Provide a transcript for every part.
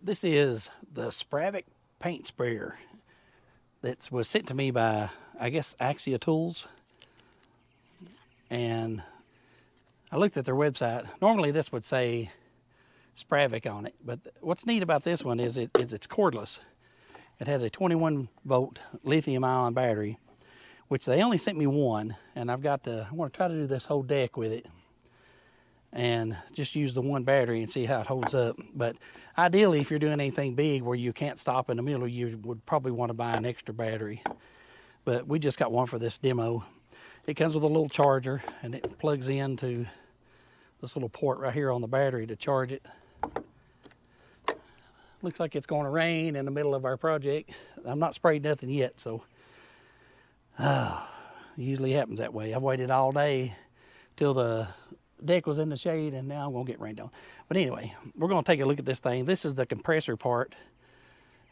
This is the Spravik paint sprayer that was sent to me by, I guess, Axia Tools. And I looked at their website. Normally this would say Spravik on it, but what's neat about this one is it's cordless. It has a 21 volt lithium ion battery, which they only sent me one, and I want to try to do this whole deck with it and just use the one battery and see how it holds up. But ideally, if you're doing anything big where you can't stop in the middle, you would probably want to buy an extra battery. But we just got one for this demo. It comes with a little charger, and it plugs into this little port right here on the battery to charge it. Looks like it's going to rain in the middle of our project. I'm not sprayed nothing yet, so it usually happens that way. I've waited all day till the deck was in the shade, and now I'm gonna get rained on. But anyway, we're gonna take a look at this thing. This is the compressor part,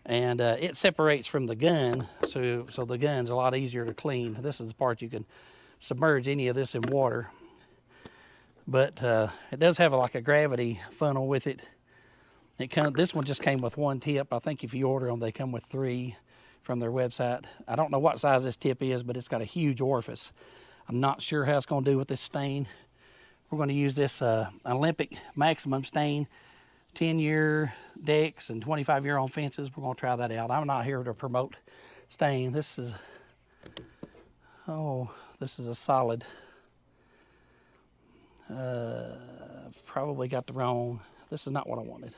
and it separates from the gun, so the gun's a lot easier to clean. This is the part you can submerge any of this in water, but it does have like a gravity funnel with it. This one just came with one tip. I think if you order them, they come with 3 from their website. I don't know what size this tip is, but it's got a huge orifice. I'm not sure how it's gonna do with this stain. We're going to use this Olympic maximum stain, 10-year decks and 25-year on fences. We're going to try that out. I'm not here to promote stain. This is a solid. Probably got the wrong. This is not what I wanted.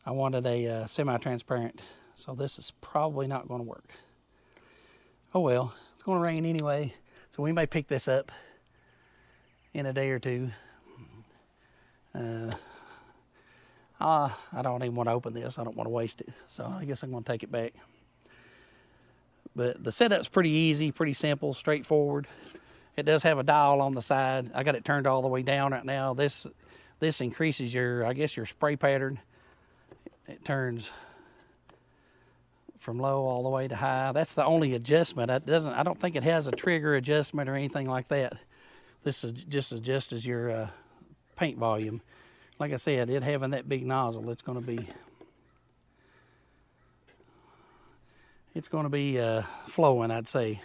I wanted a semi-transparent, so this is probably not going to work. Oh well, it's going to rain anyway, so we may pick this up in a day or two. I don't even want to open this. I don't want to waste it. So I guess I'm going to take it back. But the setup's pretty easy, pretty simple, straightforward. It does have a dial on the side. I got it turned all the way down right now. This increases your spray pattern. It turns from low all the way to high. That's the only adjustment. I don't think it has a trigger adjustment or anything like that. This is just adjusts your paint volume. Like I said, it having that big nozzle, it's going to be flowing, I'd say.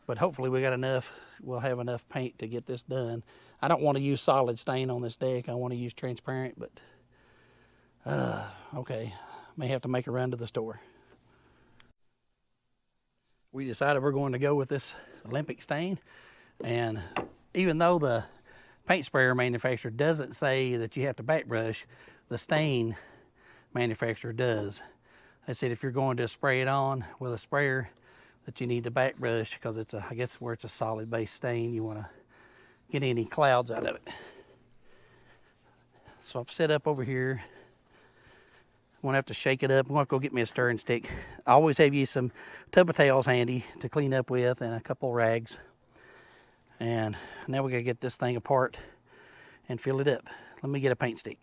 But hopefully we'll have enough paint to get this done. I don't want to use solid stain on this deck. I want to use transparent, but okay. May have to make a run to the store. We decided we're going to go with this Olympic stain, and even though the paint sprayer manufacturer doesn't say that you have to back brush, the stain manufacturer does. They said if you're going to spray it on with a sprayer that you need to back brush, because I guess where it's a solid base stain, you want to get any clouds out of it. So I'm set up over here. I'm gonna have to shake it up. I'm gonna go get me a stirring stick. I always have you some tub of towels handy to clean up with, and a couple of rags. And now we gotta get this thing apart and fill it up. Let me get a paint stick.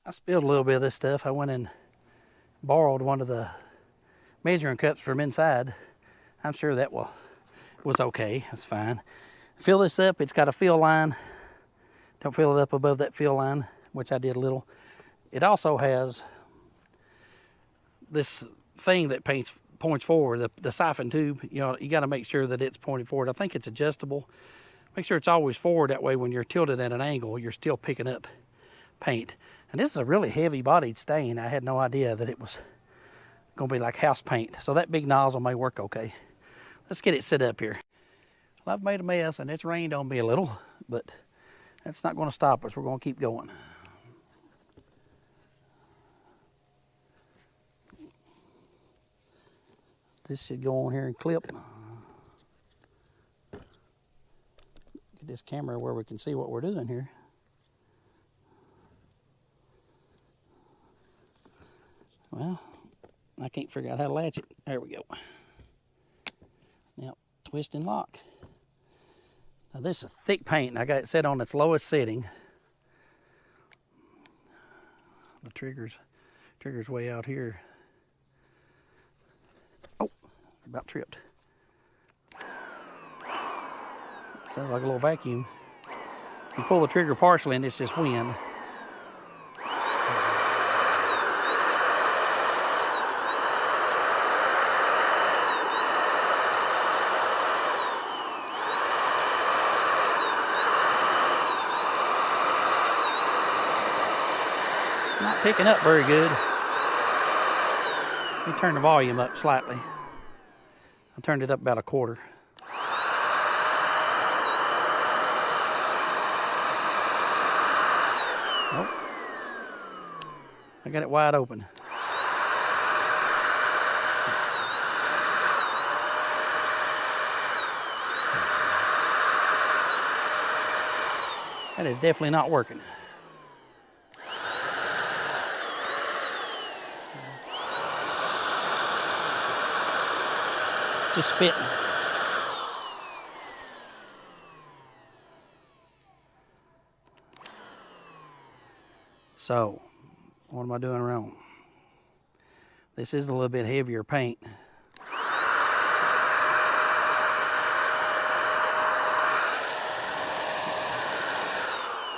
I spilled a little bit of this stuff. I went and borrowed one of the measuring cups from inside. I'm sure that was okay. It's fine. Fill this up. It's got a fill line. Don't fill it up above that fill line, which I did a little. It also has this thing that points forward, the siphon tube. You got to make sure that it's pointing forward. I think it's adjustable. Make sure it's always forward. That way when you're tilted at an angle, you're still picking up paint. And this is a really heavy bodied stain. I had no idea that it was going to be like house paint. So that big nozzle may work okay. Let's get it set up here. Well, I've made a mess and it's rained on me a little, but that's not going to stop us. We're going to keep going. This should go on here and clip. Get this camera where we can see what we're doing here. Well, I can't figure out how to latch it. There we go. Now, twist and lock. Now this is thick paint, and I got it set on its lowest setting. The trigger's way out here. Oh, about tripped. Sounds like a little vacuum. You pull the trigger partially and it's just wind. Not picking up very good. Let me turn the volume up slightly. I turned it up about a quarter. Oh, I got it wide open. That is definitely not working. Just spitting. So, what am I doing wrong? This is a little bit heavier paint.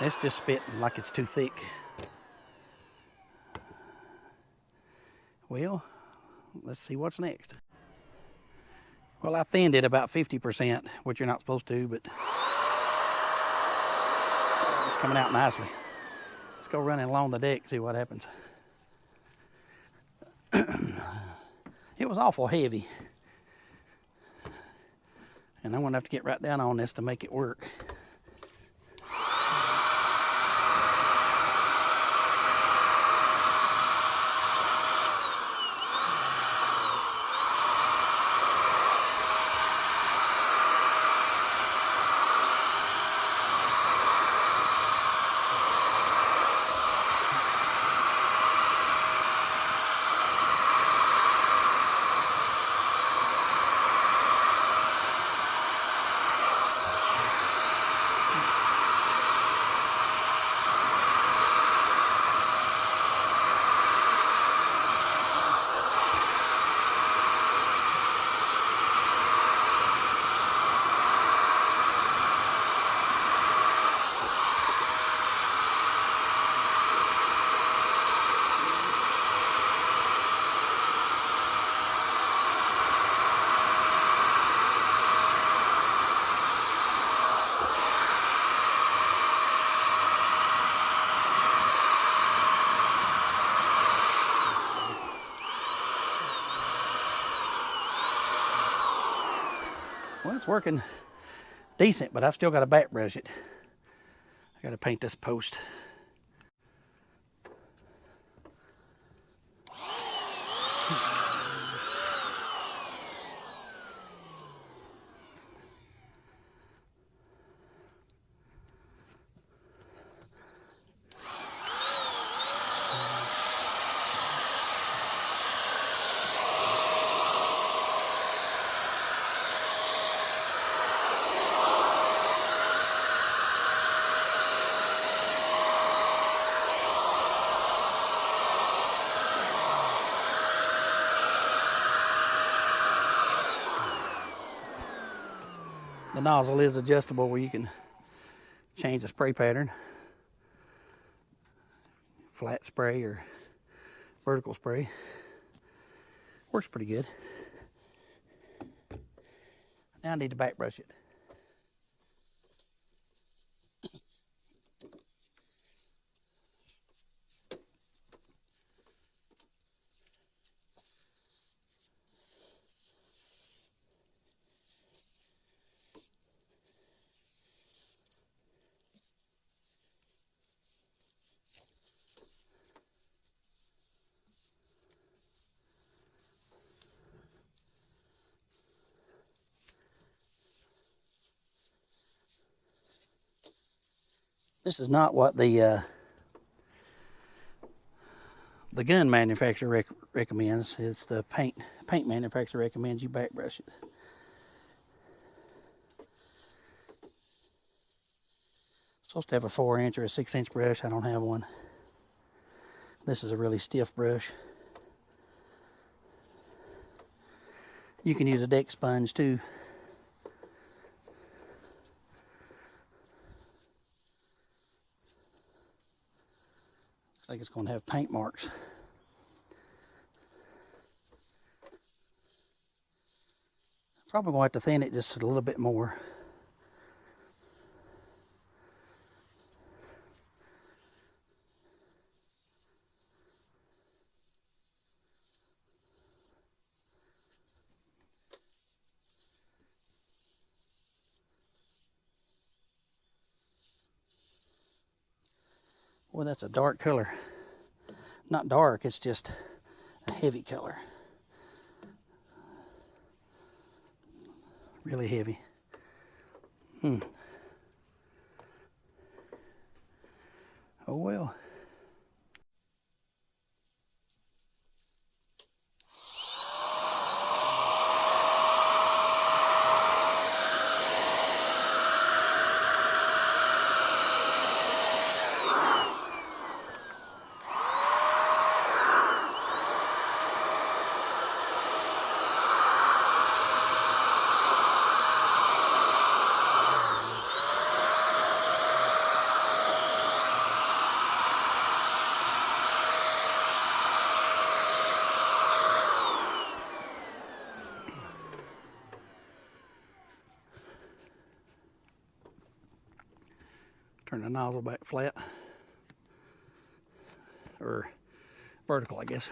It's just spitting like it's too thick. Well, let's see what's next. Well, I thinned it about 50%, which you're not supposed to, but it's coming out nicely. Let's go running along the deck and see what happens. It was awful heavy. And I'm gonna have to get right down on this to make it work. Well, it's working decent, but I've still got to back brush it. I got to paint this post. The nozzle is adjustable where you can change the spray pattern. Flat spray or vertical spray. Works pretty good. Now I need to back brush it. This is not what the gun manufacturer recommends. It's the paint manufacturer recommends you back brush it. It's supposed to have a 4-inch or a 6-inch brush. I don't have one. This is a really stiff brush. You can use a deck sponge too. Looks like it's going to have paint marks. Probably going to have to thin it just a little bit more. Boy, that's a dark color. Not dark, it's just a heavy color. Really heavy. Oh well. Turn the nozzle back flat, or vertical, I guess.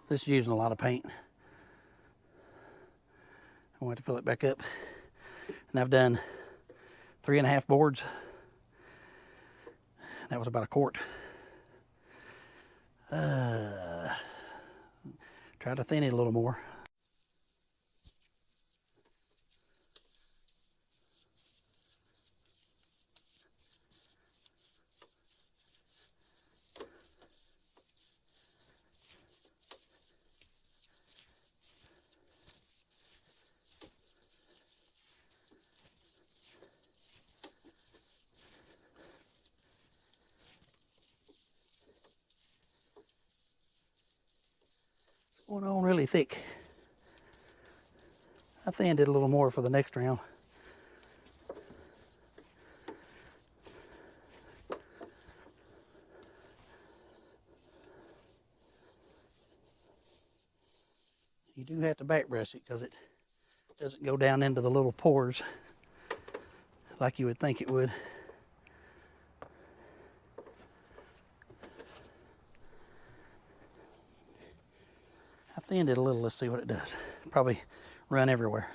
This is using a lot of paint. I want to fill it back up. And I've done 3.5 boards. That was about a quart. Try to thin it a little more. Going on really thick. I thinned it a little more for the next round. You do have to back brush it because it doesn't go down into the little pores like you would think it would. I thinned it a little. Let's see what it does. Probably run everywhere.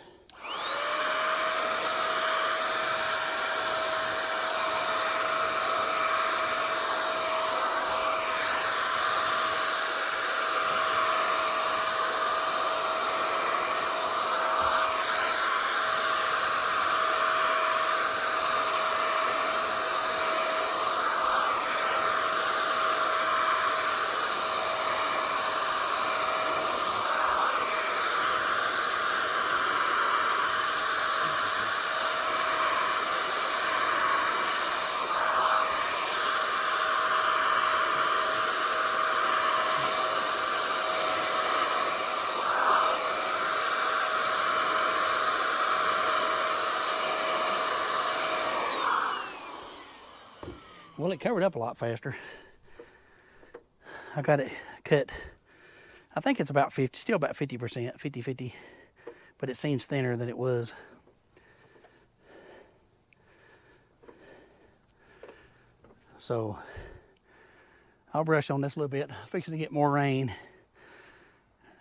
Well, it covered up a lot faster. I got it cut, I think it's about 50, still about 50%, 50-50, but it seems thinner than it was. So I'll brush on this a little bit. I'm fixing to get more rain.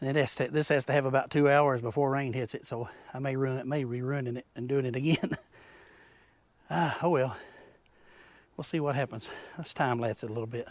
And this has to have about 2 hours before rain hits it, so I may be ruining it and doing it again. Oh well. We'll see what happens. Let's time lapse it a little bit.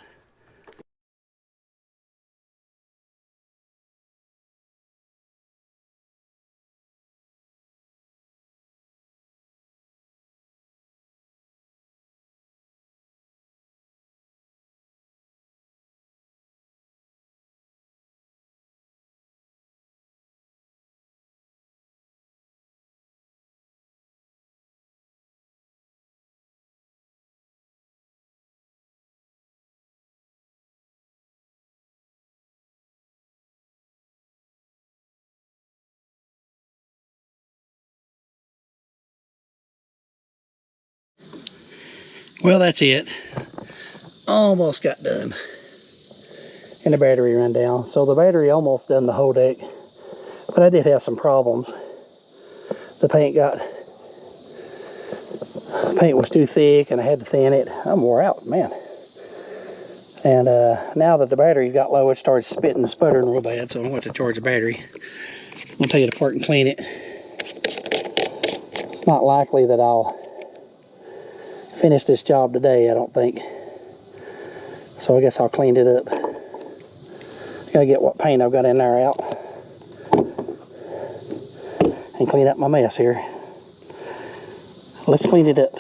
Well, that's it. Almost got done. And the battery ran down. So the battery almost done the whole deck. But I did have some problems. The paint was too thick and I had to thin it. I'm wore out, man. And now that the battery got low, it started spitting and sputtering real bad, so I want to charge the battery. I'm gonna take it apart and clean it. It's not likely that I'll finish this job today, I don't think. So I guess I'll clean it up. Gotta get what paint I've got in there out and clean up my mess here. Let's clean it up.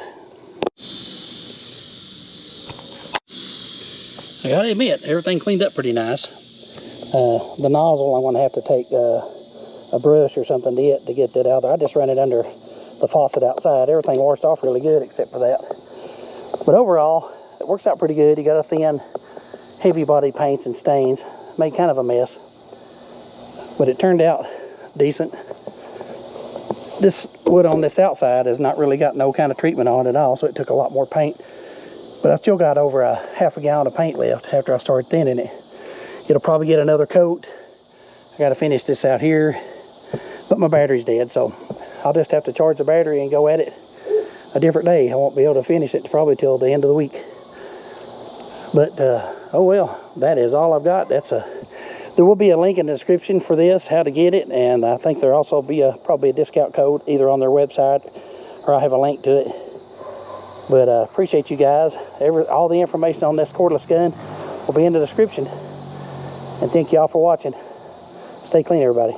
I gotta admit, everything cleaned up pretty nice. The nozzle, I'm gonna have to take a brush or something to get that out there. I just ran it under the faucet outside. Everything washed off really good except for that. But overall, it works out pretty good. You got a thin, heavy body paints and stains. Made kind of a mess, but it turned out decent. This wood on this outside has not really got no kind of treatment on it at all, so it took a lot more paint. But I've still got over a half a gallon of paint left after I started thinning it. It'll probably get another coat. I got to finish this out here, but my battery's dead, so I'll just have to charge the battery and go at it a different day. I won't be able to finish it probably till the end of the week. But oh well, that is all I've got. There will be a link in the description for this, how to get it, and I think there'll also be probably a discount code either on their website or I'll have a link to it. But appreciate you guys. All the information on this cordless gun will be in the description. And thank y'all for watching. Stay clean, everybody.